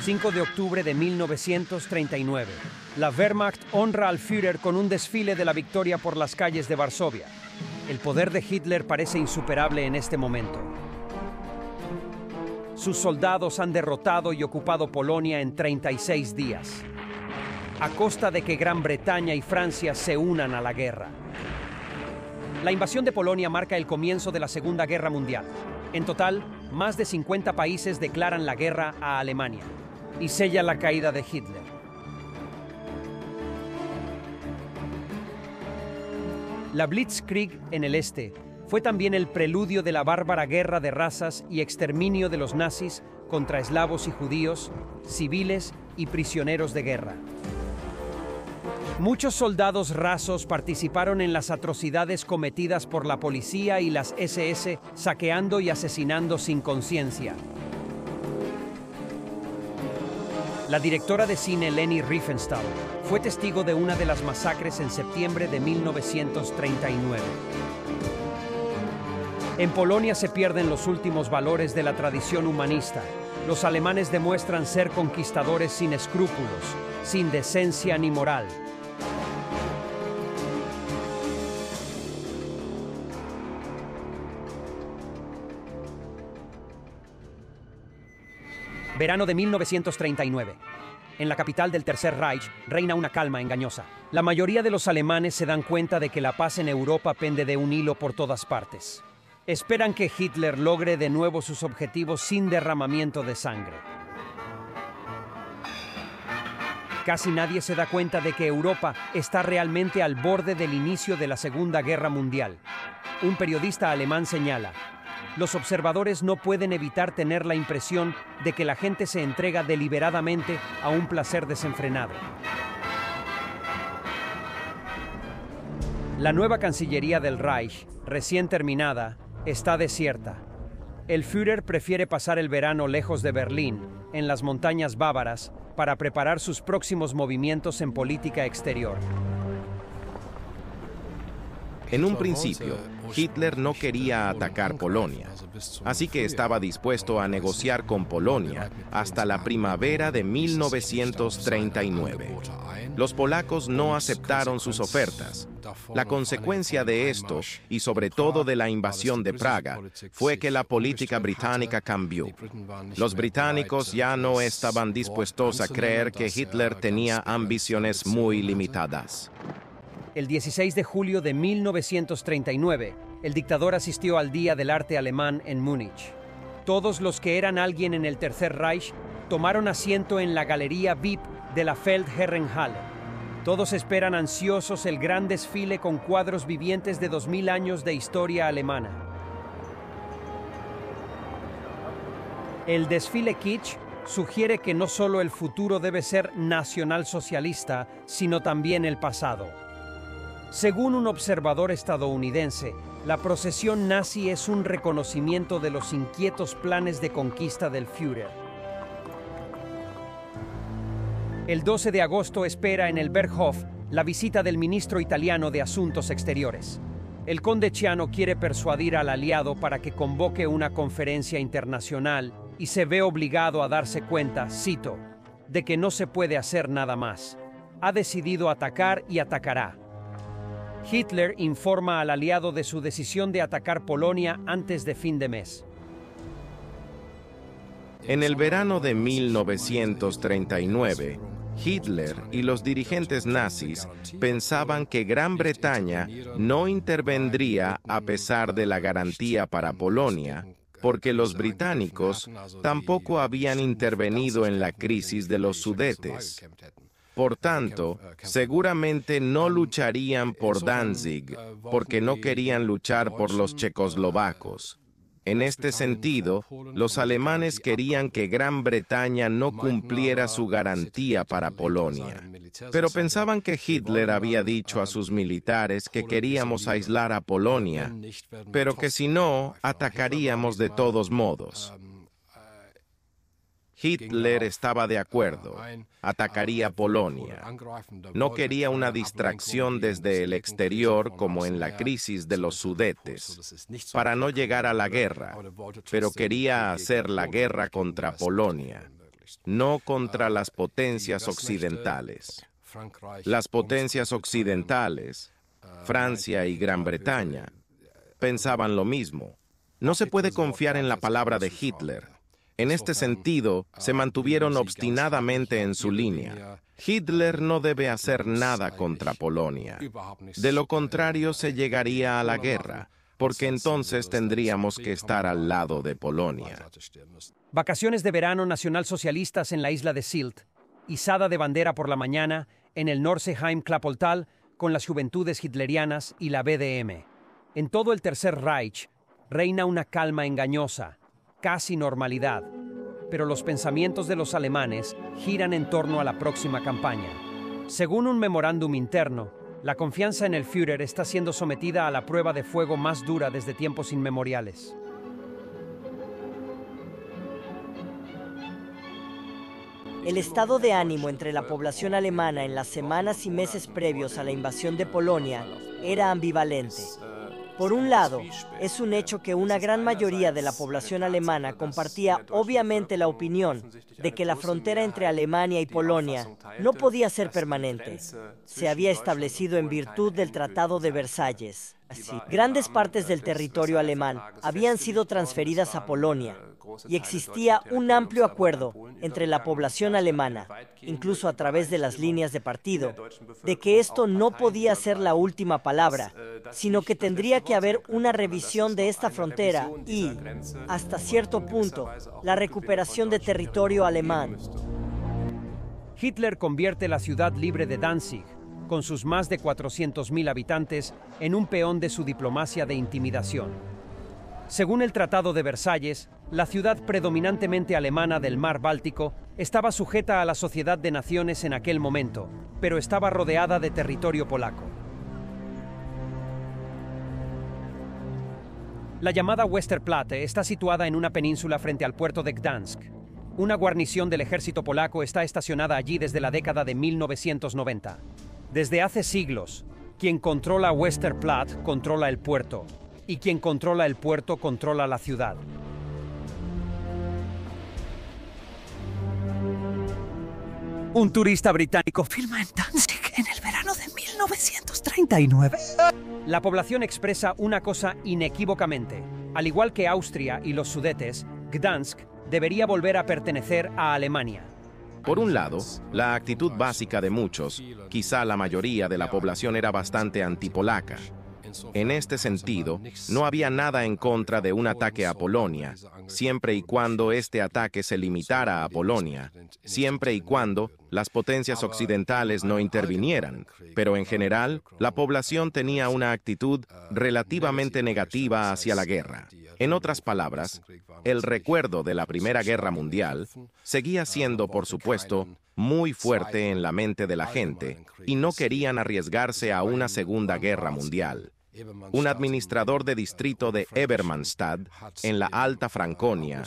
5 de octubre de 1939. La Wehrmacht honra al Führer con un desfile de la victoria por las calles de Varsovia. El poder de Hitler parece insuperable en este momento. Sus soldados han derrotado y ocupado Polonia en 36 días, a costa de que Gran Bretaña y Francia se unan a la guerra. La invasión de Polonia marca el comienzo de la Segunda Guerra Mundial. En total, más de 50 países declaran la guerra a Alemania y sella la caída de Hitler. La Blitzkrieg en el este fue también el preludio de la bárbara guerra de razas y exterminio de los nazis contra eslavos y judíos, civiles y prisioneros de guerra. Muchos soldados rasos participaron en las atrocidades cometidas por la policía y las SS, saqueando y asesinando sin conciencia. La directora de cine Leni Riefenstahl fue testigo de una de las masacres en septiembre de 1939. En Polonia se pierden los últimos valores de la tradición humanista. Los alemanes demuestran ser conquistadores sin escrúpulos, sin decencia ni moral. Verano de 1939. En la capital del Tercer Reich reina una calma engañosa. La mayoría de los alemanes se dan cuenta de que la paz en Europa pende de un hilo por todas partes. Esperan que Hitler logre de nuevo sus objetivos sin derramamiento de sangre. Casi nadie se da cuenta de que Europa está realmente al borde del inicio de la Segunda Guerra Mundial. Un periodista alemán señala: los observadores no pueden evitar tener la impresión de que la gente se entrega deliberadamente a un placer desenfrenado. La nueva Cancillería del Reich, recién terminada, está desierta. El Führer prefiere pasar el verano lejos de Berlín, en las montañas bávaras, para preparar sus próximos movimientos en política exterior. En un principio, Hitler no quería atacar Polonia, así que estaba dispuesto a negociar con Polonia hasta la primavera de 1939. Los polacos no aceptaron sus ofertas. La consecuencia de esto, y sobre todo de la invasión de Praga, fue que la política británica cambió. Los británicos ya no estaban dispuestos a creer que Hitler tenía ambiciones muy limitadas. El 16 de julio de 1939, el dictador asistió al Día del Arte Alemán en Múnich. Todos los que eran alguien en el Tercer Reich tomaron asiento en la galería VIP de la Feldherrenhalle. Todos esperan ansiosos el gran desfile con cuadros vivientes de 2000 años de historia alemana. El desfile kitsch sugiere que no solo el futuro debe ser nacionalsocialista, sino también el pasado. Según un observador estadounidense, la procesión nazi es un reconocimiento de los inquietos planes de conquista del Führer. El 12 de agosto espera en el Berghof la visita del ministro italiano de Asuntos Exteriores. El conde Ciano quiere persuadir al aliado para que convoque una conferencia internacional y se ve obligado a darse cuenta, cito, de que no se puede hacer nada más. Ha decidido atacar y atacará. Hitler informa al aliado de su decisión de atacar Polonia antes de fin de mes. En el verano de 1939, Hitler y los dirigentes nazis pensaban que Gran Bretaña no intervendría a pesar de la garantía para Polonia, porque los británicos tampoco habían intervenido en la crisis de los Sudetes. Por tanto, seguramente no lucharían por Danzig, porque no querían luchar por los checoslovacos. En este sentido, los alemanes querían que Gran Bretaña no cumpliera su garantía para Polonia. Pero pensaban que Hitler había dicho a sus militares que queríamos aislar a Polonia, pero que si no, atacaríamos de todos modos. Hitler estaba de acuerdo, atacaría Polonia. No quería una distracción desde el exterior como en la crisis de los Sudetes, para no llegar a la guerra, pero quería hacer la guerra contra Polonia. no contra las potencias occidentales. Las potencias occidentales, Francia y Gran Bretaña, pensaban lo mismo. No se puede confiar en la palabra de Hitler. En este sentido, se mantuvieron obstinadamente en su línea. Hitler no debe hacer nada contra Polonia. De lo contrario, se llegaría a la guerra, porque entonces tendríamos que estar al lado de Polonia. Vacaciones de verano nacionalsocialistas en la isla de Sylt, izada de bandera por la mañana en el Norseheim Klapoltal con las juventudes hitlerianas y la BDM. En todo el Tercer Reich reina una calma engañosa, casi normalidad, pero los pensamientos de los alemanes giran en torno a la próxima campaña. Según un memorándum interno, la confianza en el Führer está siendo sometida a la prueba de fuego más dura desde tiempos inmemoriales. El estado de ánimo entre la población alemana en las semanas y meses previos a la invasión de Polonia era ambivalente. Por un lado, es un hecho que una gran mayoría de la población alemana compartía obviamente la opinión de que la frontera entre Alemania y Polonia no podía ser permanente. Se había establecido en virtud del Tratado de Versalles. Así, grandes partes del territorio alemán habían sido transferidas a Polonia y existía un amplio acuerdo entre la población alemana, incluso a través de las líneas de partido, de que esto no podía ser la última palabra, sino que tendría que haber una revisión de esta frontera y, hasta cierto punto, la recuperación de territorio alemán. Hitler convierte la ciudad libre de Danzig, con sus más de 400.000 habitantes, en un peón de su diplomacia de intimidación. Según el Tratado de Versalles, la ciudad predominantemente alemana del Mar Báltico estaba sujeta a la Sociedad de Naciones en aquel momento, pero estaba rodeada de territorio polaco. La llamada Westerplatte está situada en una península frente al puerto de Gdansk. Una guarnición del ejército polaco está estacionada allí desde la década de 1990. Desde hace siglos, quien controla Westerplatte controla el puerto, y quien controla el puerto controla la ciudad. Un turista británico filma en Danzig en el verano de 1939. La población expresa una cosa inequívocamente. Al igual que Austria y los Sudetes, Gdansk debería volver a pertenecer a Alemania. Por un lado, la actitud básica de muchos, quizá la mayoría de la población, era bastante antipolaca. En este sentido, no había nada en contra de un ataque a Polonia, siempre y cuando este ataque se limitara a Polonia, siempre y cuando las potencias occidentales no intervinieran. Pero en general, la población tenía una actitud relativamente negativa hacia la guerra. En otras palabras, el recuerdo de la Primera Guerra Mundial seguía siendo, por supuesto, muy fuerte en la mente de la gente, y no querían arriesgarse a una Segunda Guerra Mundial. Un administrador de distrito de Ebermannstadt, en la Alta Franconia,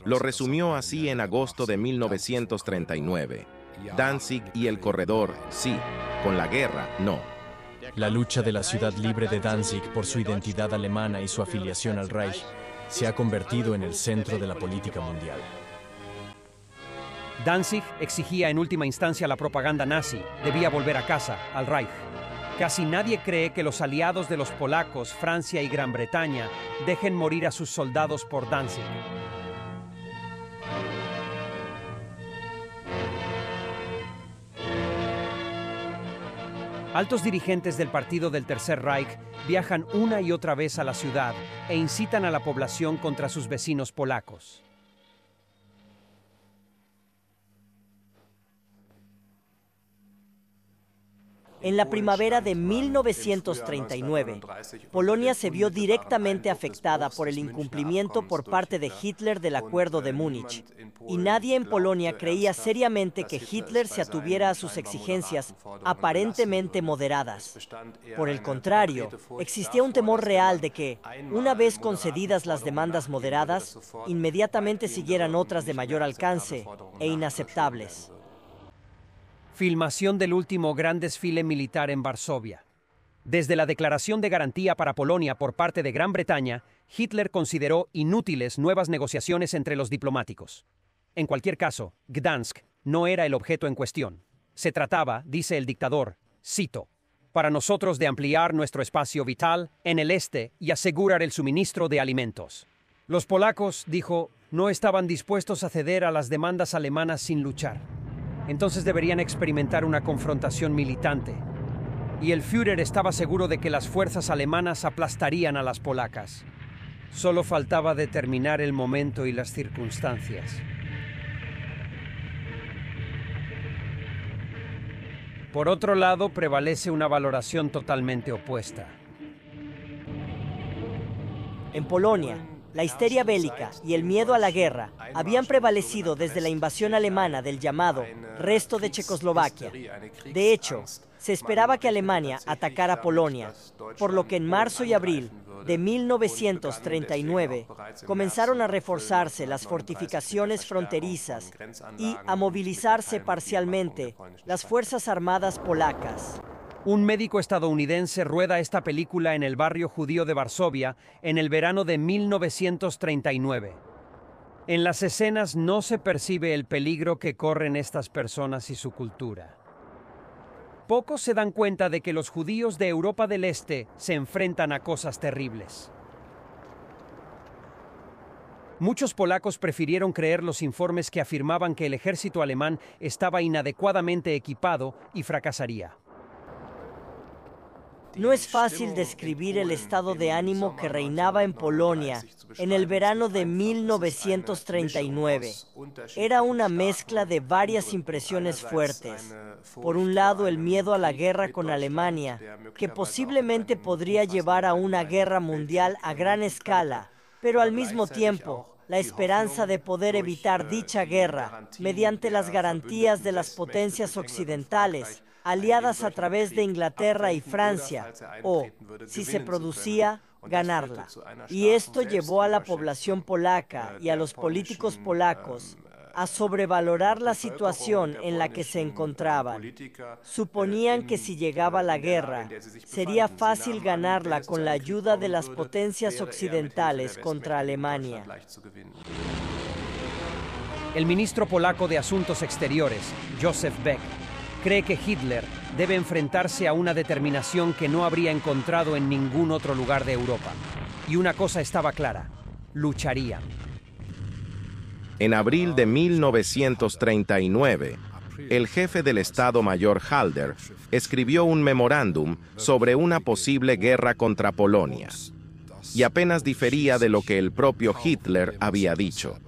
lo resumió así en agosto de 1939. Danzig y el corredor, sí; con la guerra, no. La lucha de la ciudad libre de Danzig por su identidad alemana y su afiliación al Reich se ha convertido en el centro de la política mundial. Danzig exigía en última instancia la propaganda nazi, debía volver a casa, al Reich. Casi nadie cree que los aliados de los polacos, Francia y Gran Bretaña, dejen morir a sus soldados por Danzig. Altos dirigentes del Partido del Tercer Reich viajan una y otra vez a la ciudad e incitan a la población contra sus vecinos polacos. En la primavera de 1939, Polonia se vio directamente afectada por el incumplimiento por parte de Hitler del Acuerdo de Múnich, y nadie en Polonia creía seriamente que Hitler se atuviera a sus exigencias aparentemente moderadas. Por el contrario, existía un temor real de que, una vez concedidas las demandas moderadas, inmediatamente siguieran otras de mayor alcance e inaceptables. Filmación del último gran desfile militar en Varsovia. Desde la declaración de garantía para Polonia por parte de Gran Bretaña, Hitler consideró inútiles nuevas negociaciones entre los diplomáticos. En cualquier caso, Gdansk no era el objeto en cuestión. Se trataba, dice el dictador, cito, para nosotros de ampliar nuestro espacio vital en el este y asegurar el suministro de alimentos. Los polacos, dijo, no estaban dispuestos a ceder a las demandas alemanas sin luchar. Entonces deberían experimentar una confrontación militante. Y el Führer estaba seguro de que las fuerzas alemanas aplastarían a las polacas. Solo faltaba determinar el momento y las circunstancias. Por otro lado, prevalece una valoración totalmente opuesta. En Polonia, la histeria bélica y el miedo a la guerra habían prevalecido desde la invasión alemana del llamado resto de Checoslovaquia. De hecho, se esperaba que Alemania atacara Polonia, por lo que en marzo y abril de 1939 comenzaron a reforzarse las fortificaciones fronterizas y a movilizarse parcialmente las Fuerzas Armadas polacas. Un médico estadounidense rueda esta película en el barrio judío de Varsovia en el verano de 1939. En las escenas no se percibe el peligro que corren estas personas y su cultura. Pocos se dan cuenta de que los judíos de Europa del Este se enfrentan a cosas terribles. Muchos polacos prefirieron creer los informes que afirmaban que el ejército alemán estaba inadecuadamente equipado y fracasaría. No es fácil describir el estado de ánimo que reinaba en Polonia en el verano de 1939. Era una mezcla de varias impresiones fuertes. Por un lado, el miedo a la guerra con Alemania, que posiblemente podría llevar a una guerra mundial a gran escala, pero al mismo tiempo, la esperanza de poder evitar dicha guerra mediante las garantías de las potencias occidentales, aliadas a través de Inglaterra y Francia, o, si se producía, ganarla. Y esto llevó a la población polaca y a los políticos polacos a sobrevalorar la situación en la que se encontraban. Suponían que si llegaba la guerra, sería fácil ganarla con la ayuda de las potencias occidentales contra Alemania. El ministro polaco de Asuntos Exteriores, Józef Beck, cree que Hitler debe enfrentarse a una determinación que no habría encontrado en ningún otro lugar de Europa. Y una cosa estaba clara: lucharían. En abril de 1939, el jefe del Estado Mayor Halder escribió un memorándum sobre una posible guerra contra Polonia, y apenas difería de lo que el propio Hitler había dicho.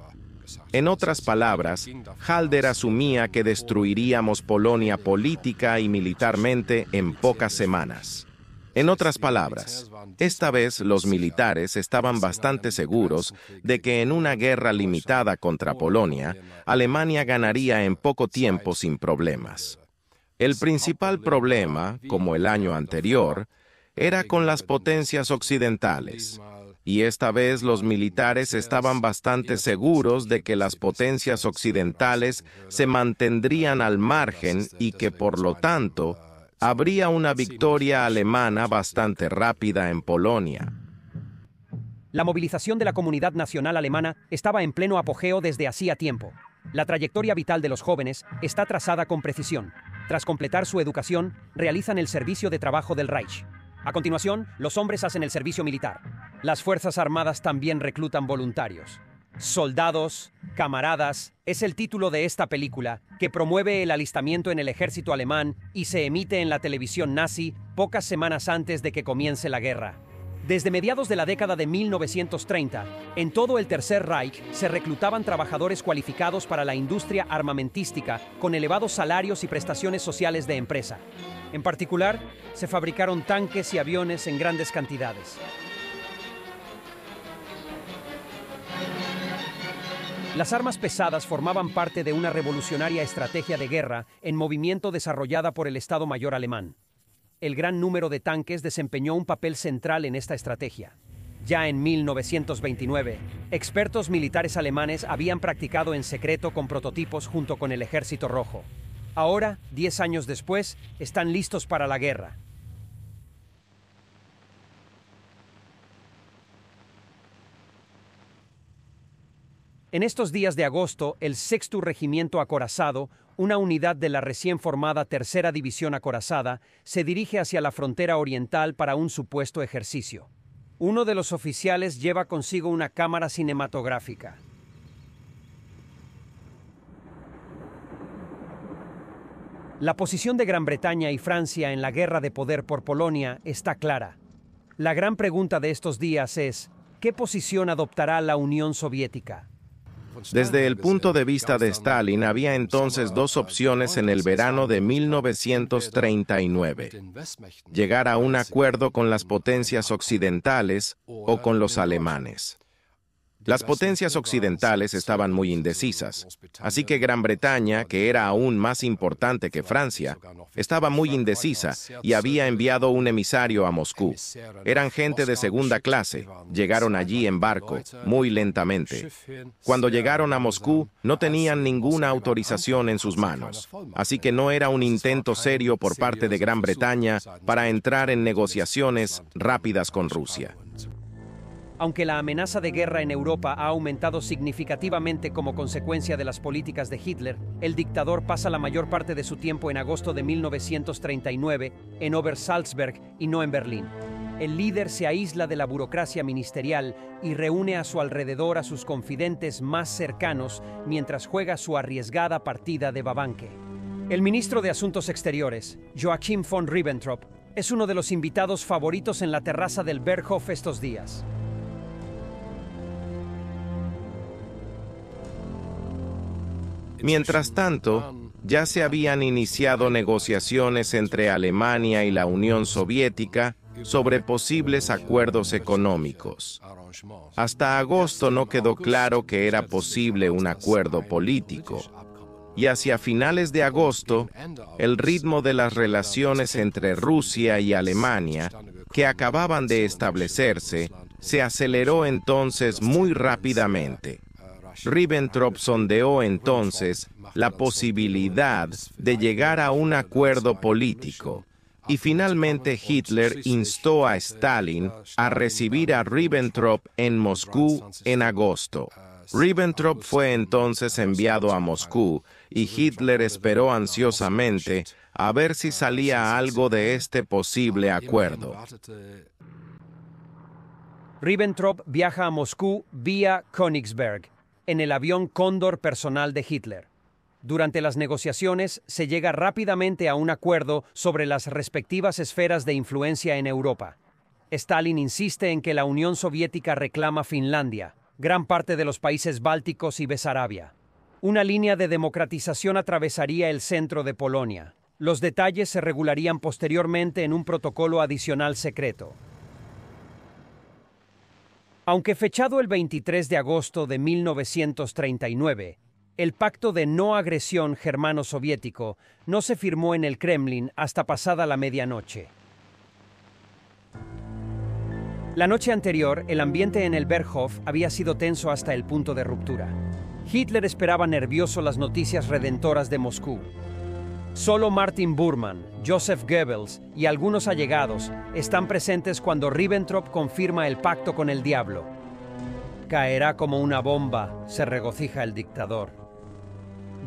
En otras palabras, Halder asumía que destruiríamos Polonia política y militarmente en pocas semanas. En otras palabras, esta vez los militares estaban bastante seguros de que en una guerra limitada contra Polonia, Alemania ganaría en poco tiempo sin problemas. El principal problema, como el año anterior, era con las potencias occidentales. Y esta vez los militares estaban bastante seguros de que las potencias occidentales se mantendrían al margen y que, por lo tanto, habría una victoria alemana bastante rápida en Polonia. La movilización de la comunidad nacional alemana estaba en pleno apogeo desde hacía tiempo. La trayectoria vital de los jóvenes está trazada con precisión. Tras completar su educación, realizan el servicio de trabajo del Reich. A continuación, los hombres hacen el servicio militar. Las Fuerzas Armadas también reclutan voluntarios. Soldados, camaradas, es el título de esta película, que promueve el alistamiento en el ejército alemán y se emite en la televisión nazi pocas semanas antes de que comience la guerra. Desde mediados de la década de 1930, en todo el Tercer Reich se reclutaban trabajadores cualificados para la industria armamentística con elevados salarios y prestaciones sociales de empresa. En particular, se fabricaron tanques y aviones en grandes cantidades. Las armas pesadas formaban parte de una revolucionaria estrategia de guerra en movimiento desarrollada por el Estado Mayor alemán. El gran número de tanques desempeñó un papel central en esta estrategia. Ya en 1929, expertos militares alemanes habían practicado en secreto con prototipos junto con el Ejército Rojo. Ahora, 10 años después, están listos para la guerra. En estos días de agosto, el 6º Regimiento Acorazado, una unidad de la recién formada Tercera División Acorazada, se dirige hacia la frontera oriental para un supuesto ejercicio. Uno de los oficiales lleva consigo una cámara cinematográfica. La posición de Gran Bretaña y Francia en la guerra de poder por Polonia está clara. La gran pregunta de estos días es, ¿qué posición adoptará la Unión Soviética? Desde el punto de vista de Stalin, había entonces dos opciones en el verano de 1939. Llegar a un acuerdo con las potencias occidentales o con los alemanes. Las potencias occidentales estaban muy indecisas, así que Gran Bretaña, que era aún más importante que Francia, estaba muy indecisa y había enviado un emisario a Moscú. Eran gente de segunda clase, llegaron allí en barco, muy lentamente. Cuando llegaron a Moscú, no tenían ninguna autorización en sus manos, así que no era un intento serio por parte de Gran Bretaña para entrar en negociaciones rápidas con Rusia. Aunque la amenaza de guerra en Europa ha aumentado significativamente como consecuencia de las políticas de Hitler, el dictador pasa la mayor parte de su tiempo en agosto de 1939 en Obersalzberg y no en Berlín. El líder se aísla de la burocracia ministerial y reúne a su alrededor a sus confidentes más cercanos mientras juega su arriesgada partida de Babanke. El ministro de Asuntos Exteriores, Joachim von Ribbentrop, es uno de los invitados favoritos en la terraza del Berghof estos días. Mientras tanto, ya se habían iniciado negociaciones entre Alemania y la Unión Soviética sobre posibles acuerdos económicos. Hasta agosto no quedó claro que era posible un acuerdo político. Y hacia finales de agosto, el ritmo de las relaciones entre Rusia y Alemania, que acababan de establecerse, se aceleró entonces muy rápidamente. Ribbentrop sondeó entonces la posibilidad de llegar a un acuerdo político y finalmente Hitler instó a Stalin a recibir a Ribbentrop en Moscú en agosto. Ribbentrop fue entonces enviado a Moscú y Hitler esperó ansiosamente a ver si salía algo de este posible acuerdo. Ribbentrop viaja a Moscú vía Königsberg, en el avión Cóndor personal de Hitler. Durante las negociaciones se llega rápidamente a un acuerdo sobre las respectivas esferas de influencia en Europa. Stalin insiste en que la Unión Soviética reclama Finlandia, gran parte de los países bálticos y Besarabia. Una línea de democratización atravesaría el centro de Polonia. Los detalles se regularían posteriormente en un protocolo adicional secreto. Aunque fechado el 23 de agosto de 1939, el pacto de no agresión germano-soviético no se firmó en el Kremlin hasta pasada la medianoche. La noche anterior, el ambiente en el Berghof había sido tenso hasta el punto de ruptura. Hitler esperaba nervioso las noticias redentoras de Moscú. Solo Martin Bormann, Joseph Goebbels y algunos allegados están presentes cuando Ribbentrop confirma el pacto con el diablo. Caerá como una bomba, se regocija el dictador.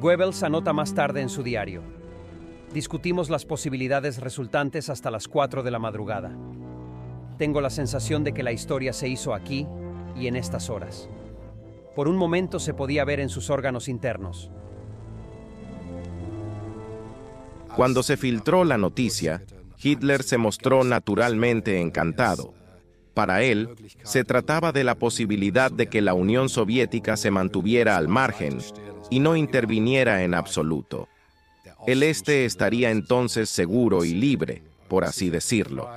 Goebbels anota más tarde en su diario: discutimos las posibilidades resultantes hasta las 4 de la madrugada. Tengo la sensación de que la historia se hizo aquí y en estas horas. Por un momento se podía ver en sus órganos internos. Cuando se filtró la noticia, Hitler se mostró naturalmente encantado. Para él, se trataba de la posibilidad de que la Unión Soviética se mantuviera al margen y no interviniera en absoluto. El este estaría entonces seguro y libre, por así decirlo.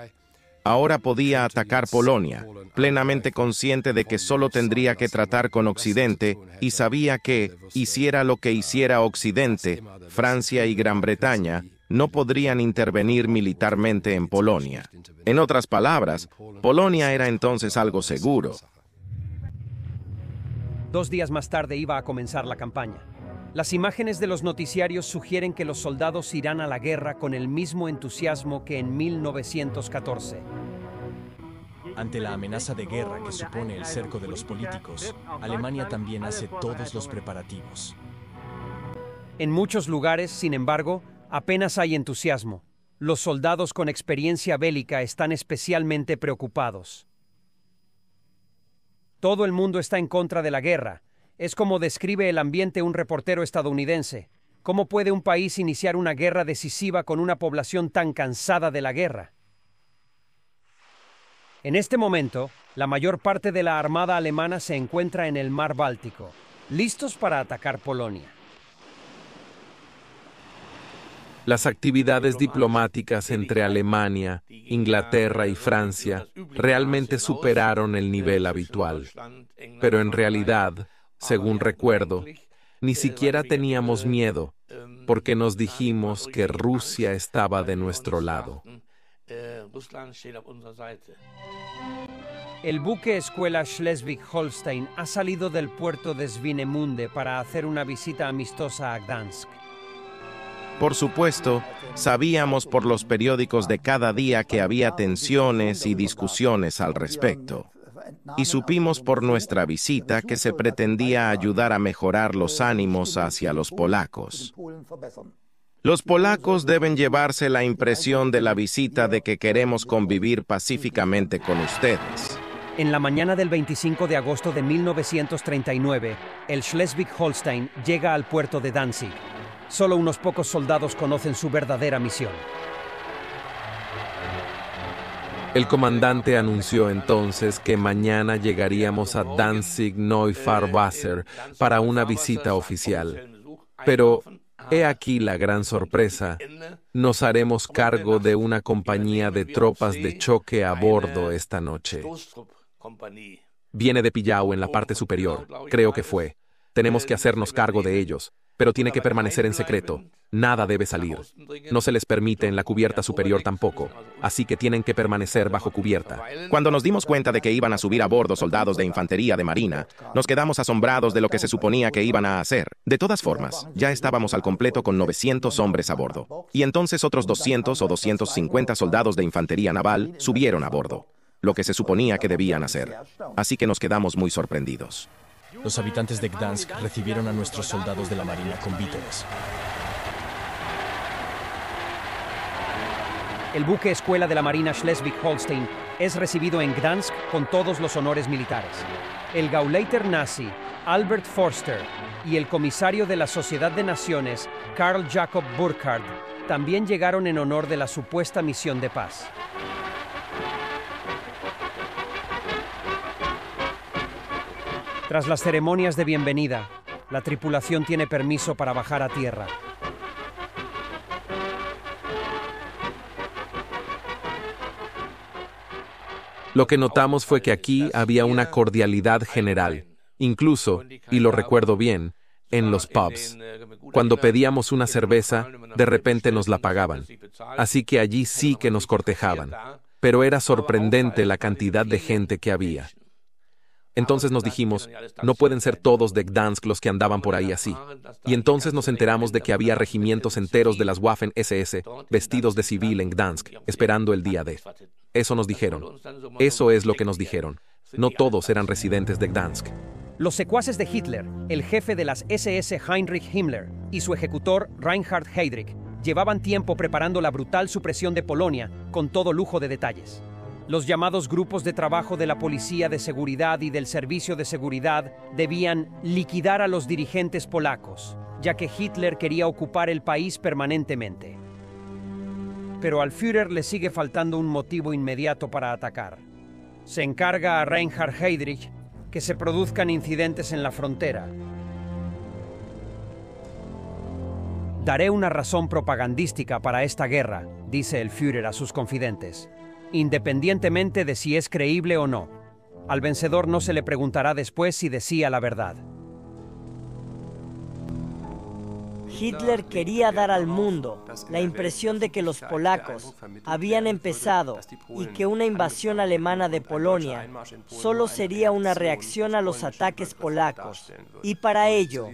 Ahora podía atacar Polonia, plenamente consciente de que solo tendría que tratar con Occidente y sabía que, hiciera lo que hiciera Occidente, Francia y Gran Bretaña no podrían intervenir militarmente en Polonia. En otras palabras, Polonia era entonces algo seguro. 2 días más tarde iba a comenzar la campaña. Las imágenes de los noticiarios sugieren que los soldados irán a la guerra con el mismo entusiasmo que en 1914. Ante la amenaza de guerra que supone el cerco de los políticos, Alemania también hace todos los preparativos. En muchos lugares, sin embargo, apenas hay entusiasmo. Los soldados con experiencia bélica están especialmente preocupados. Todo el mundo está en contra de la guerra. Es como describe el ambiente un reportero estadounidense. ¿Cómo puede un país iniciar una guerra decisiva con una población tan cansada de la guerra? En este momento, la mayor parte de la armada alemana se encuentra en el mar Báltico, listos para atacar Polonia. Las actividades diplomáticas entre Alemania, Inglaterra y Francia realmente superaron el nivel habitual. Pero en realidad, según recuerdo, ni siquiera teníamos miedo, porque nos dijimos que Rusia estaba de nuestro lado. El buque escuela Schleswig-Holstein ha salido del puerto de Swinemunde para hacer una visita amistosa a Gdansk. Por supuesto, sabíamos por los periódicos de cada día que había tensiones y discusiones al respecto. Y supimos por nuestra visita que se pretendía ayudar a mejorar los ánimos hacia los polacos. Los polacos deben llevarse la impresión de la visita de que queremos convivir pacíficamente con ustedes. En la mañana del 25 de agosto de 1939, el Schleswig-Holstein llega al puerto de Danzig. Solo unos pocos soldados conocen su verdadera misión. El comandante anunció entonces que mañana llegaríamos a Danzig-Neufahrwasser para una visita oficial. Pero he aquí la gran sorpresa. Nos haremos cargo de una compañía de tropas de choque a bordo esta noche. Viene de Pillau en la parte superior, creo que fue. Tenemos que hacernos cargo de ellos, pero tiene que permanecer en secreto. Nada debe salir. No se les permite en la cubierta superior tampoco, así que tienen que permanecer bajo cubierta. Cuando nos dimos cuenta de que iban a subir a bordo soldados de infantería de marina, nos quedamos asombrados de lo que se suponía que iban a hacer. De todas formas, ya estábamos al completo con 900 hombres a bordo. Y entonces otros 200 o 250 soldados de infantería naval subieron a bordo, lo que se suponía que debían hacer. Así que nos quedamos muy sorprendidos. Los habitantes de Gdansk recibieron a nuestros soldados de la marina con vítores. El buque escuela de la Marina Schleswig-Holstein es recibido en Gdansk con todos los honores militares. El Gauleiter nazi, Albert Forster, y el comisario de la Sociedad de Naciones, Karl Jakob Burckhardt, también llegaron en honor de la supuesta misión de paz. Tras las ceremonias de bienvenida, la tripulación tiene permiso para bajar a tierra. Lo que notamos fue que aquí había una cordialidad general, incluso, y lo recuerdo bien, en los pubs. Cuando pedíamos una cerveza, de repente nos la pagaban. Así que allí sí que nos cortejaban. Pero era sorprendente la cantidad de gente que había. Entonces nos dijimos, no pueden ser todos de Gdansk los que andaban por ahí así. Y entonces nos enteramos de que había regimientos enteros de las Waffen-SS vestidos de civil en Gdansk, esperando el día D. Eso nos dijeron. Eso es lo que nos dijeron. No todos eran residentes de Gdansk. Los secuaces de Hitler, el jefe de las SS Heinrich Himmler y su ejecutor Reinhard Heydrich, llevaban tiempo preparando la brutal supresión de Polonia con todo lujo de detalles. Los llamados grupos de trabajo de la Policía de Seguridad y del Servicio de Seguridad debían liquidar a los dirigentes polacos, ya que Hitler quería ocupar el país permanentemente. Pero al Führer le sigue faltando un motivo inmediato para atacar. Se encarga a Reinhard Heydrich que se produzcan incidentes en la frontera. Daré una razón propagandística para esta guerra, dice el Führer a sus confidentes, independientemente de si es creíble o no. Al vencedor no se le preguntará después si decía la verdad. Hitler quería dar al mundo la impresión de que los polacos habían empezado y que una invasión alemana de Polonia solo sería una reacción a los ataques polacos. Y para ello,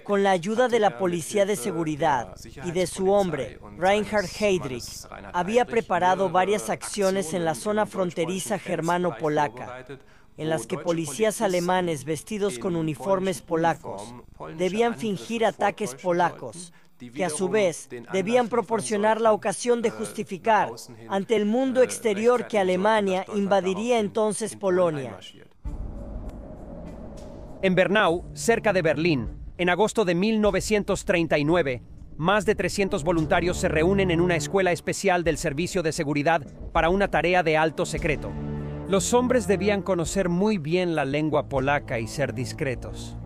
con la ayuda de la Policía de Seguridad y de su hombre, Reinhard Heydrich, había preparado varias acciones en la zona fronteriza germano-polaca, en las que policías alemanes vestidos con uniformes polacos debían fingir ataques polacos, que a su vez debían proporcionar la ocasión de justificar ante el mundo exterior que Alemania invadiría entonces Polonia. En Bernau, cerca de Berlín, en agosto de 1939, más de 300 voluntarios se reúnen en una escuela especial del Servicio de Seguridad para una tarea de alto secreto. Los hombres debían conocer muy bien la lengua polaca y ser discretos.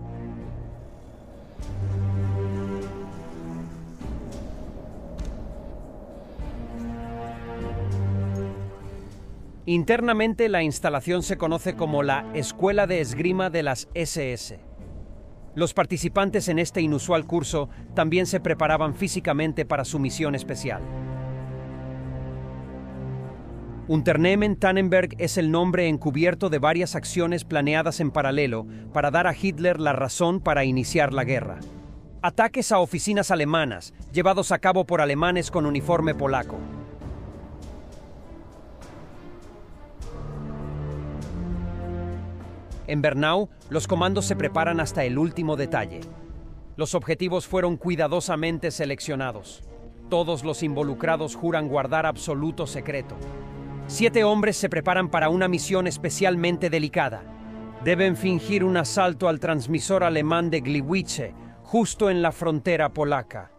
Internamente, la instalación se conoce como la Escuela de Esgrima de las SS. Los participantes en este inusual curso también se preparaban físicamente para su misión especial. Unternehmen Tannenberg es el nombre encubierto de varias acciones planeadas en paralelo para dar a Hitler la razón para iniciar la guerra. Ataques a oficinas alemanas, llevados a cabo por alemanes con uniforme polaco. En Bernau, los comandos se preparan hasta el último detalle. Los objetivos fueron cuidadosamente seleccionados. Todos los involucrados juran guardar absoluto secreto. 7 hombres se preparan para una misión especialmente delicada. Deben fingir un asalto al transmisor alemán de Gliwice, justo en la frontera polaca.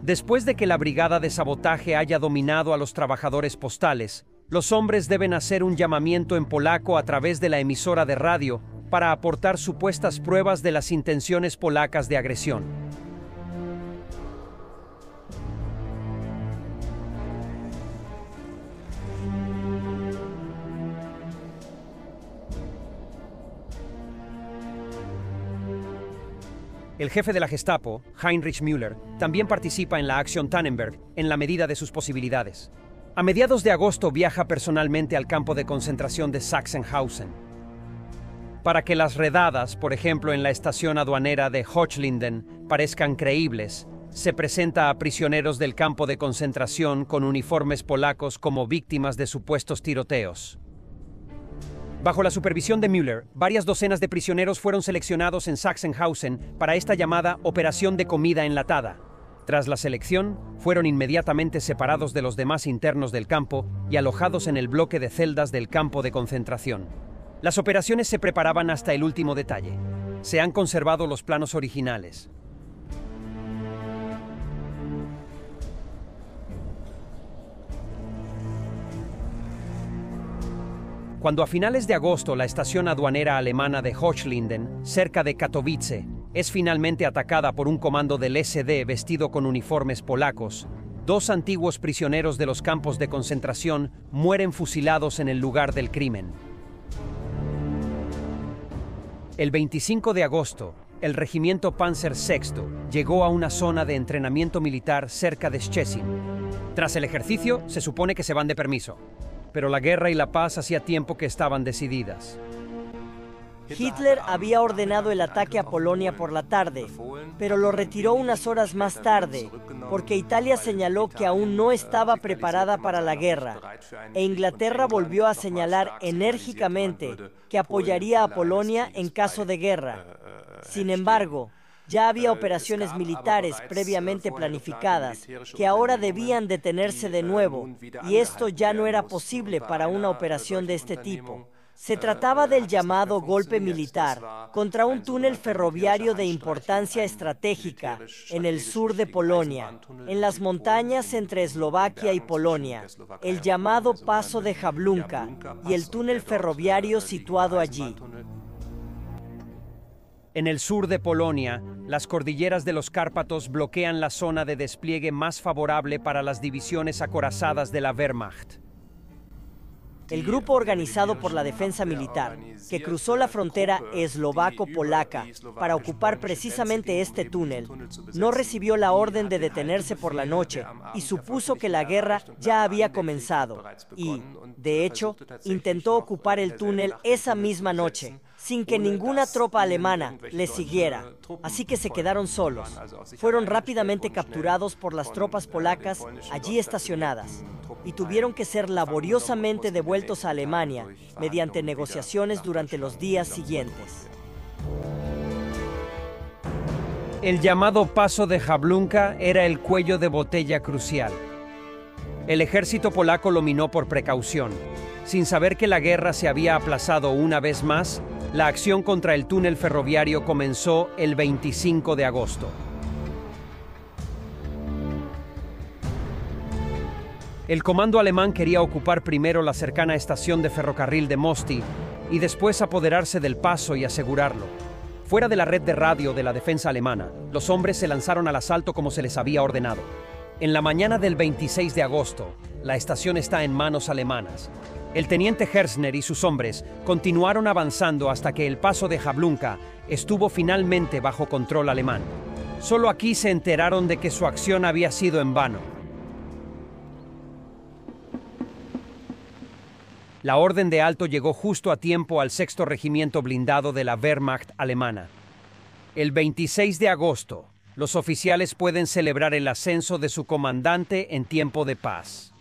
Después de que la brigada de sabotaje haya dominado a los trabajadores postales, los hombres deben hacer un llamamiento en polaco a través de la emisora de radio para aportar supuestas pruebas de las intenciones polacas de agresión. El jefe de la Gestapo, Heinrich Müller, también participa en la Acción Tannenberg en la medida de sus posibilidades. A mediados de agosto viaja personalmente al campo de concentración de Sachsenhausen. Para que las redadas, por ejemplo en la estación aduanera de Hochlinden, parezcan creíbles, se presenta a prisioneros del campo de concentración con uniformes polacos como víctimas de supuestos tiroteos. Bajo la supervisión de Müller, varias docenas de prisioneros fueron seleccionados en Sachsenhausen para esta llamada Operación de Comida Enlatada. Tras la selección, fueron inmediatamente separados de los demás internos del campo y alojados en el bloque de celdas del campo de concentración. Las operaciones se preparaban hasta el último detalle. Se han conservado los planos originales. Cuando a finales de agosto la estación aduanera alemana de Hochlinden, cerca de Katowice, es finalmente atacada por un comando del SD vestido con uniformes polacos, 2 antiguos prisioneros de los campos de concentración mueren fusilados en el lugar del crimen. El 25 de agosto, el regimiento Panzer VI llegó a una zona de entrenamiento militar cerca de Szczecin. Tras el ejercicio, se supone que se van de permiso. Pero la guerra y la paz hacía tiempo que estaban decididas. Hitler había ordenado el ataque a Polonia por la tarde, pero lo retiró unas horas más tarde, porque Italia señaló que aún no estaba preparada para la guerra, e Inglaterra volvió a señalar enérgicamente que apoyaría a Polonia en caso de guerra. Sin embargo, ya había operaciones militares previamente planificadas que ahora debían detenerse de nuevo, y esto ya no era posible para una operación de este tipo. Se trataba del llamado golpe militar contra un túnel ferroviario de importancia estratégica en el sur de Polonia, en las montañas entre Eslovaquia y Polonia, el llamado Paso de Jablunka y el túnel ferroviario situado allí. En el sur de Polonia, las cordilleras de los Cárpatos bloquean la zona de despliegue más favorable para las divisiones acorazadas de la Wehrmacht. El grupo organizado por la defensa militar, que cruzó la frontera eslovaco-polaca para ocupar precisamente este túnel, no recibió la orden de detenerse por la noche y supuso que la guerra ya había comenzado y, de hecho, intentó ocupar el túnel esa misma noche, sin que ninguna tropa alemana les siguiera, así que se quedaron solos. Fueron rápidamente capturados por las tropas polacas allí estacionadas y tuvieron que ser laboriosamente devueltos a Alemania mediante negociaciones durante los días siguientes. El llamado Paso de Jablunka era el cuello de botella crucial. El ejército polaco lo minó por precaución. Sin saber que la guerra se había aplazado una vez más, la acción contra el túnel ferroviario comenzó el 25 de agosto. El comando alemán quería ocupar primero la cercana estación de ferrocarril de Mosti y después apoderarse del paso y asegurarlo. Fuera de la red de radio de la defensa alemana, los hombres se lanzaron al asalto como se les había ordenado. En la mañana del 26 de agosto, la estación está en manos alemanas. El teniente Herzner y sus hombres continuaron avanzando hasta que el paso de Jablunka estuvo finalmente bajo control alemán. Solo aquí se enteraron de que su acción había sido en vano. La orden de alto llegó justo a tiempo al 6º Regimiento Blindado de la Wehrmacht alemana. El 26 de agosto, los oficiales pueden celebrar el ascenso de su comandante en tiempo de paz.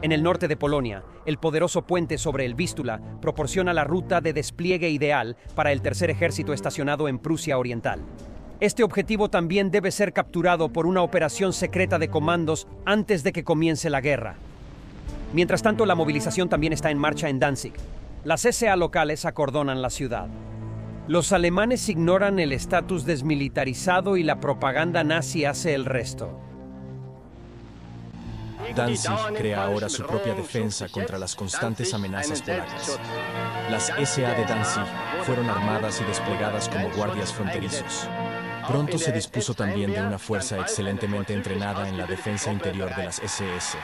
En el norte de Polonia, el poderoso puente sobre el Vístula proporciona la ruta de despliegue ideal para el tercer ejército estacionado en Prusia Oriental. Este objetivo también debe ser capturado por una operación secreta de comandos antes de que comience la guerra. Mientras tanto, la movilización también está en marcha en Danzig. Las SA locales acordonan la ciudad. Los alemanes ignoran el estatus desmilitarizado y la propaganda nazi hace el resto. Danzig crea ahora su propia defensa contra las constantes amenazas polacas. Las SA de Danzig fueron armadas y desplegadas como guardias fronterizos. Pronto se dispuso también de una fuerza excelentemente entrenada en la defensa interior de las SS.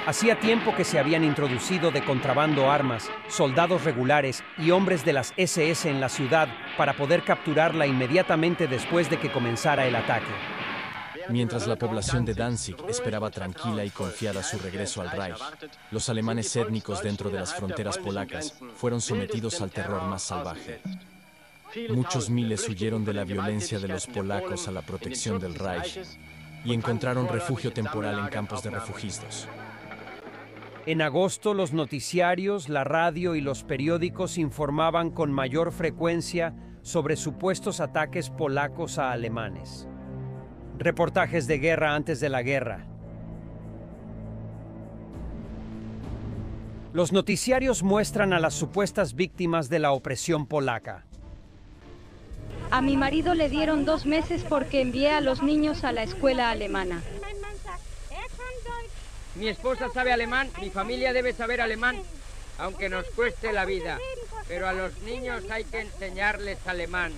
Hacía tiempo que se habían introducido de contrabando armas, soldados regulares y hombres de las SS en la ciudad para poder capturarla inmediatamente después de que comenzara el ataque. Mientras la población de Danzig esperaba tranquila y confiada su regreso al Reich, los alemanes étnicos dentro de las fronteras polacas fueron sometidos al terror más salvaje. Muchos miles huyeron de la violencia de los polacos a la protección del Reich y encontraron refugio temporal en campos de refugiados. En agosto, los noticiarios, la radio y los periódicos informaban con mayor frecuencia sobre supuestos ataques polacos a alemanes. Reportajes de guerra antes de la guerra. Los noticiarios muestran a las supuestas víctimas de la opresión polaca. A mi marido le dieron 2 meses porque envié a los niños a la escuela alemana. Mi esposa sabe alemán, mi familia debe saber alemán, aunque nos cueste la vida. Pero a los niños hay que enseñarles alemán.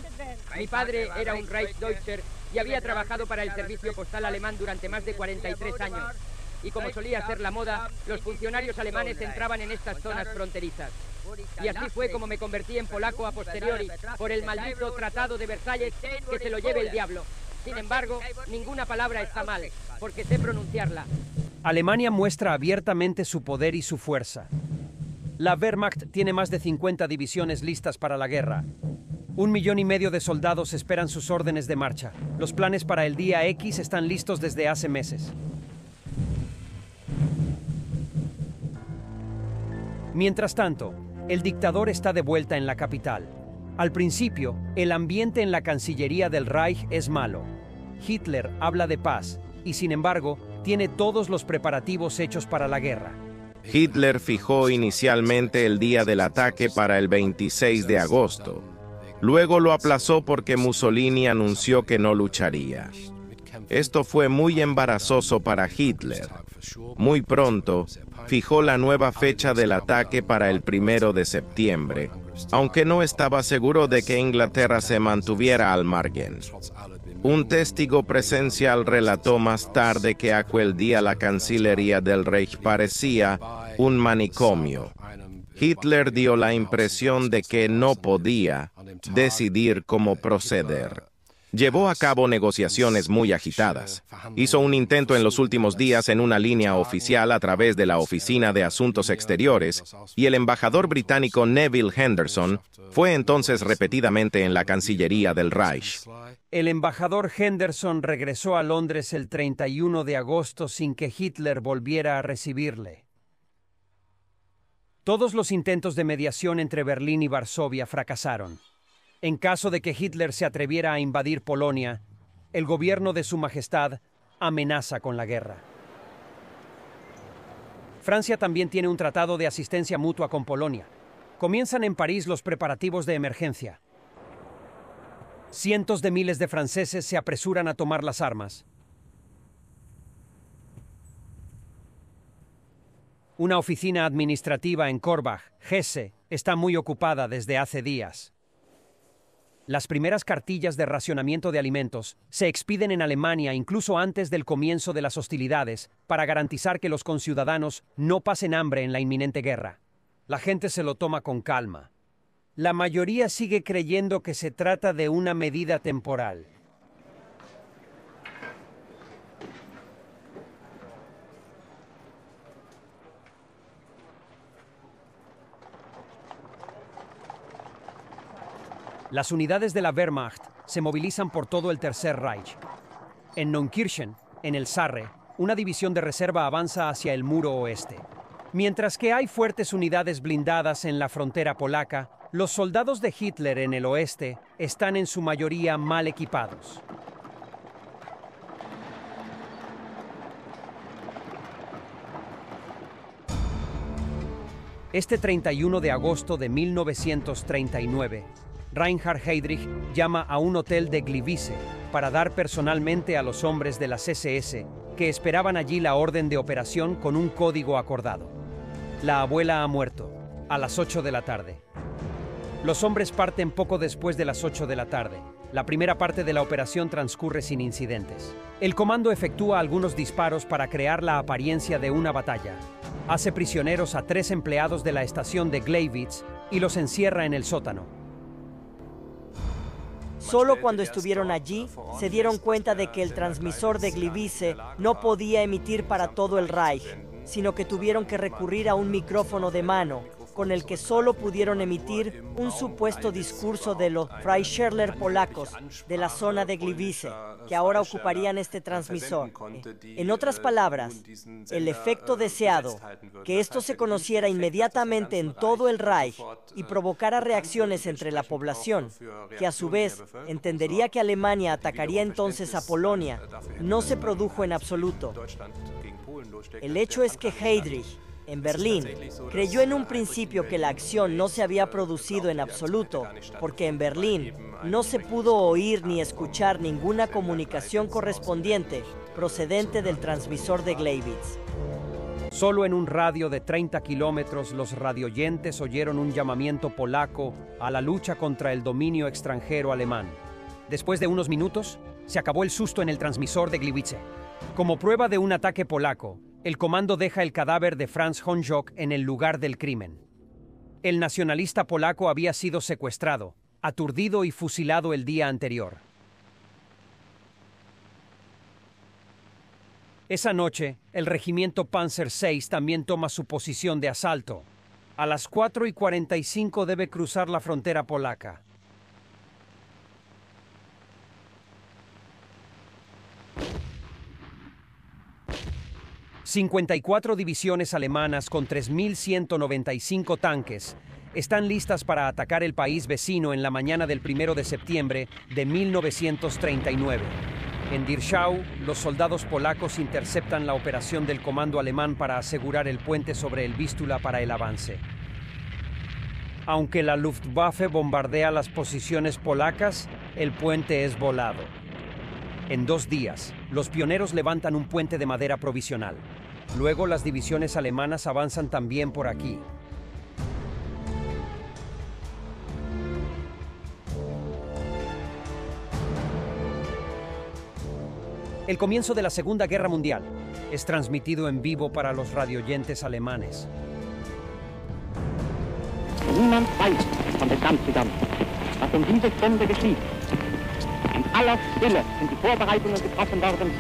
Mi padre era un Reichsdeutscher y había trabajado para el servicio postal alemán durante más de 43 años. Y como solía ser la moda, los funcionarios alemanes entraban en estas zonas fronterizas. Y así fue como me convertí en polaco a posteriori, por el maldito Tratado de Versalles, que se lo lleve el diablo. Sin embargo, ninguna palabra está mal, porque sé pronunciarla. Alemania muestra abiertamente su poder y su fuerza. La Wehrmacht tiene más de 50 divisiones listas para la guerra. 1,5 millones de soldados esperan sus órdenes de marcha. Los planes para el día X están listos desde hace meses. Mientras tanto, el dictador está de vuelta en la capital. Al principio, el ambiente en la Cancillería del Reich es malo. Hitler habla de paz y, sin embargo, tiene todos los preparativos hechos para la guerra. Hitler fijó inicialmente el día del ataque para el 26 de agosto. Luego lo aplazó porque Mussolini anunció que no lucharía. Esto fue muy embarazoso para Hitler. Muy pronto, fijó la nueva fecha del ataque para el 1 de septiembre, aunque no estaba seguro de que Inglaterra se mantuviera al margen. Un testigo presencial relató más tarde que aquel día la Cancillería del Reich parecía un manicomio. Hitler dio la impresión de que no podía decidir cómo proceder. Llevó a cabo negociaciones muy agitadas. Hizo un intento en los últimos días en una línea oficial a través de la Oficina de Asuntos Exteriores, y el embajador británico Neville Henderson fue entonces repetidamente en la Cancillería del Reich. El embajador Henderson regresó a Londres el 31 de agosto sin que Hitler volviera a recibirle. Todos los intentos de mediación entre Berlín y Varsovia fracasaron. En caso de que Hitler se atreviera a invadir Polonia, el gobierno de Su Majestad amenaza con la guerra. Francia también tiene un tratado de asistencia mutua con Polonia. Comienzan en París los preparativos de emergencia. Cientos de miles de franceses se apresuran a tomar las armas. Una oficina administrativa en Korbach, Hesse, está muy ocupada desde hace días. Las primeras cartillas de racionamiento de alimentos se expiden en Alemania incluso antes del comienzo de las hostilidades para garantizar que los conciudadanos no pasen hambre en la inminente guerra. La gente se lo toma con calma. La mayoría sigue creyendo que se trata de una medida temporal. Las unidades de la Wehrmacht se movilizan por todo el Tercer Reich. En Neunkirchen, en el Sarre, una división de reserva avanza hacia el muro oeste. Mientras que hay fuertes unidades blindadas en la frontera polaca, los soldados de Hitler en el oeste están en su mayoría mal equipados. Este 31 de agosto de 1939, Reinhard Heydrich llama a un hotel de Gliwice para dar personalmente a los hombres de las SS que esperaban allí la orden de operación con un código acordado. La abuela ha muerto, a las 8 de la tarde. Los hombres parten poco después de las 8 de la tarde. La primera parte de la operación transcurre sin incidentes. El comando efectúa algunos disparos para crear la apariencia de una batalla. Hace prisioneros a 3 empleados de la estación de Gleiwitz y los encierra en el sótano. Solo cuando estuvieron allí, se dieron cuenta de que el transmisor de Gliwice no podía emitir para todo el Reich, sino que tuvieron que recurrir a un micrófono de mano, con el que solo pudieron emitir un supuesto discurso de los Freischärler polacos de la zona de Gliwice, que ahora ocuparían este transmisor. En otras palabras, el efecto deseado, que esto se conociera inmediatamente en todo el Reich y provocara reacciones entre la población, que a su vez entendería que Alemania atacaría entonces a Polonia, no se produjo en absoluto. El hecho es que Heydrich, en Berlín, creyó en un principio que la acción no se había producido en absoluto, porque en Berlín no se pudo oír ni escuchar ninguna comunicación correspondiente procedente del transmisor de Gleiwitz. Solo en un radio de 30 kilómetros los radioyentes oyeron un llamamiento polaco a la lucha contra el dominio extranjero alemán. Después de unos minutos, se acabó el susto en el transmisor de Gliwice. Como prueba de un ataque polaco, el comando deja el cadáver de Franz Honjock en el lugar del crimen. El nacionalista polaco había sido secuestrado, aturdido y fusilado el día anterior. Esa noche, el regimiento Panzer VI también toma su posición de asalto. A las 4:45 debe cruzar la frontera polaca. ...54 divisiones alemanas con 3.195 tanques... están listas para atacar el país vecino en la mañana del 1 de septiembre de 1939. En Dirschau, los soldados polacos interceptan la operación del comando alemán para asegurar el puente sobre el Vístula para el avance. Aunque la Luftwaffe bombardea las posiciones polacas, el puente es volado. En 2 días, los pioneros levantan un puente de madera provisional. Luego las divisiones alemanas avanzan también por aquí. El comienzo de la Segunda Guerra Mundial es transmitido en vivo para los radioyentes alemanes. Niemand weiß von den Danzigern, was um diese Stunde geschieht. In aller Stille sind die Vorbereitungen getroffen worden.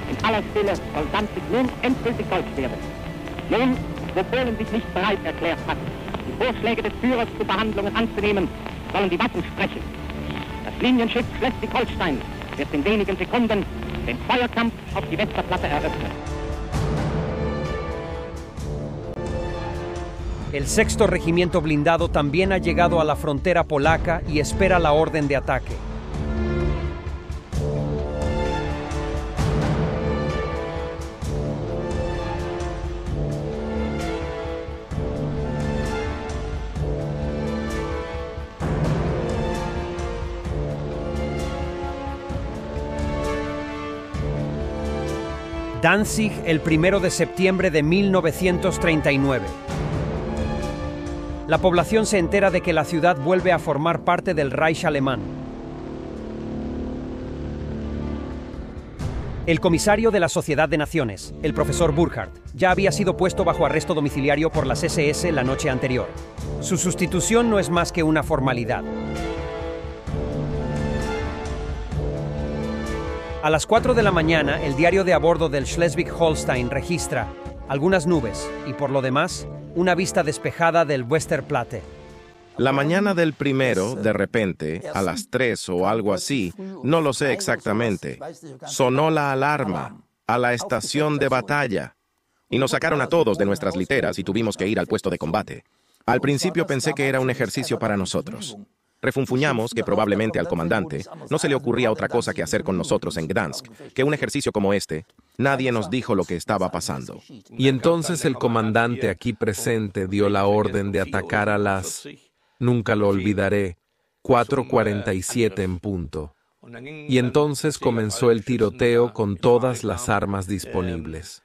In aller Stille soll Danzig nun endgültig deutsch werden. Nun, wo Polen sich nicht bereit erklärt hat, die Vorschläge des Führers zu Verhandlungen anzunehmen, sollen die Waffen sprechen. Das Linienschiff Schleswig-Holstein wird in wenigen Sekunden den Feuerkampf auf die Westerplatte eröffnen. El 6º Regimiento Blindado también ha llegado a la frontera polaca y espera la orden de ataque. Danzig, el 1 de septiembre de 1939. La población se entera de que la ciudad vuelve a formar parte del Reich alemán. El comisario de la Sociedad de Naciones, el profesor Burkhardt, ya había sido puesto bajo arresto domiciliario por las SS la noche anterior. Su sustitución no es más que una formalidad. A las 4 de la mañana, el diario de a bordo del Schleswig-Holstein registra algunas nubes y, por lo demás, una vista despejada del Westerplatte. La mañana del 1, de repente, a las 3 o algo así, no lo sé exactamente, sonó la alarma a la estación de batalla y nos sacaron a todos de nuestras literas y tuvimos que ir al puesto de combate. Al principio pensé que era un ejercicio para nosotros. Refunfuñamos que probablemente al comandante no se le ocurría otra cosa que hacer con nosotros en Gdansk, que un ejercicio como este. Nadie nos dijo lo que estaba pasando. Y entonces el comandante aquí presente dio la orden de atacar a las, nunca lo olvidaré, 4:47 en punto. Y entonces comenzó el tiroteo con todas las armas disponibles.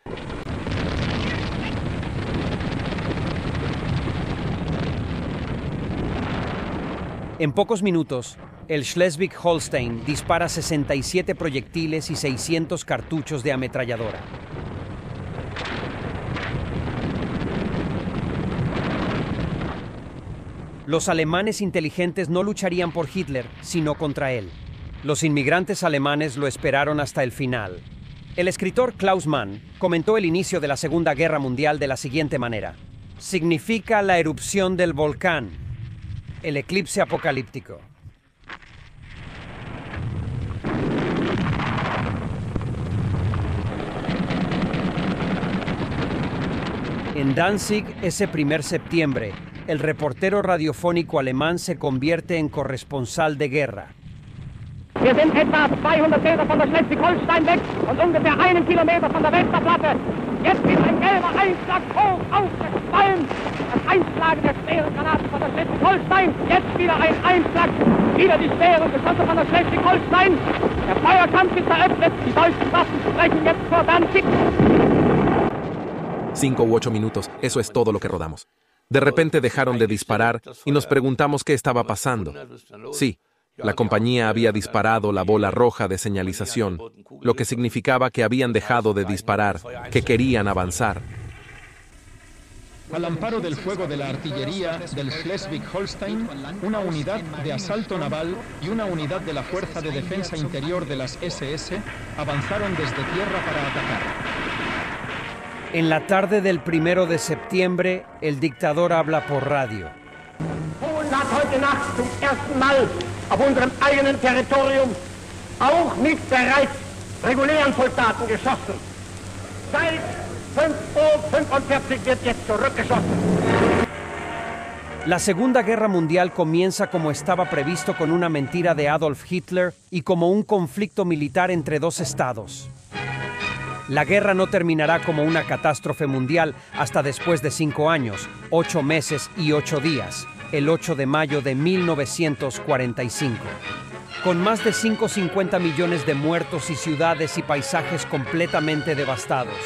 En pocos minutos, el Schleswig-Holstein dispara 67 proyectiles y 600 cartuchos de ametralladora. Los alemanes inteligentes no lucharían por Hitler, sino contra él. Los inmigrantes alemanes lo esperaron hasta el final. El escritor Klaus Mann comentó el inicio de la Segunda Guerra Mundial de la siguiente manera: significa la erupción del volcán, el eclipse apocalíptico. En Danzig, ese 1 septiembre, el reportero radiofónico alemán se convierte en corresponsal de guerra. Wir sind etwa 200 Meter von der Schleswig-Holstein weg und ungefähr 1 Kilometer von der Westerplatte. Jetzt wird ein gelber Einschlag hoch aufgefallen. Das Einschlagen der schweren Granaten von der Schleswig-Holstein. Jetzt wieder ein Einschlag. Wieder die schweren Geschosse von der Schleswig-Holstein. Der Feuerkampf ist eröffnet. Die deutschen Waffen sprechen jetzt vor Danzig. 5 u 8 minutos, eso es todo lo que rodamos. De repente dejaron de disparar y nos preguntamos qué estaba pasando. Sí, la compañía había disparado la bola roja de señalización, lo que significaba que habían dejado de disparar, que querían avanzar. Al amparo del fuego de la artillería del Schleswig-Holstein, una unidad de asalto naval y una unidad de la Fuerza de Defensa Interior de las SS avanzaron desde tierra para atacar. En la tarde del 1 de septiembre, el dictador habla por radio. Polen hat heute Nacht zum ersten Mal auf unserem eigenen Territorium auch mit bereits regulären Soldaten geschossen. Seit 5:45 Uhr wird jetzt zurückgeschossen. La Segunda Guerra Mundial comienza como estaba previsto, con una mentira de Adolf Hitler y como un conflicto militar entre dos estados. La guerra no terminará como una catástrofe mundial hasta después de 5 años, 8 meses y 8 días, el 8 de mayo de 1945. Con más de 150 millones de muertos y ciudades y paisajes completamente devastados.